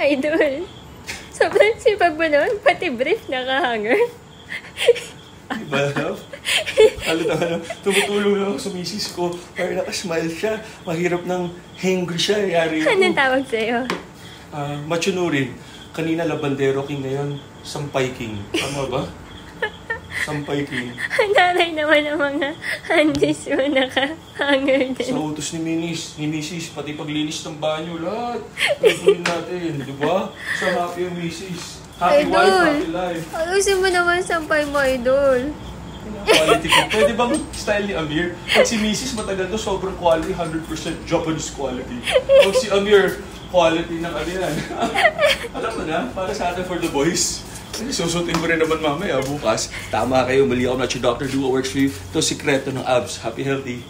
Idol. Sobrang sipag mo naman, pati brief nakahanger. Diba, love? Tumutulong lang ako sa misis ko para nakasmile siya. Mahirap nang hangry siya. Yari ako. Anong tawag sa'yo? Machunurin. Kanina labandero king, ngayon sampay king. Tama ba? Sampay king. Nanay naman ang mga handis mo nakahanger din. Sa utos ni misis, pati paglinis ng banyo, lahat. Gagawin natin, di ba? Sa happy ang misis. Happy Idol. wife, happy life. Ayusin mo naman sampay mo, Idol. Quality ko. Pwede bang style ni Amir? Pag si misis matagal to, sobrang quality, 100% Japanese quality. Pag si Amir, quality ng ano yan. Alam mo na, para sa atin for the boys. Susutin mo rin naman mamaya bukas. Tama kayo, mali ako na si Dr. Duo works for you. Ito sikreto ng abs. Happy, healthy.